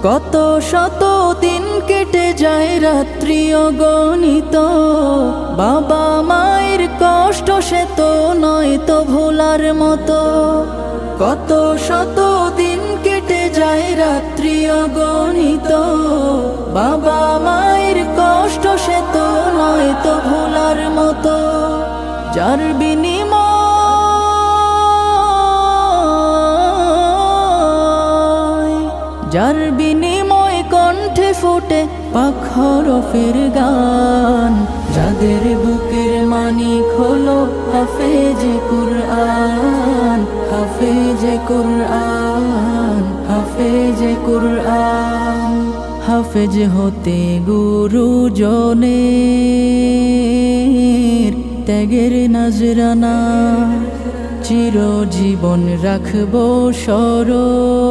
কত শত দিন কেটে যায় রাত্রি অগণিত, বাবা মায়ের কষ্ট সে তো নয় তো ভোলার মতো। কত শত দিন কেটে যায় রাত্রি অগণিত, বাবা মায়ের কষ্ট সে তো নয় তো ভোলার মতো। যার বিনিময় কণ্ঠে ফোটে পাক হরফের গান, যাদের বুকের মানিক হলো হাফেজে কুরআন, হাফেজে কুরআন, হাফেজে কুরআন। হাফেজ হতে গুরুজনের ত্যাগের নজরানা, চিরজীবন রাখবো স্মরণ।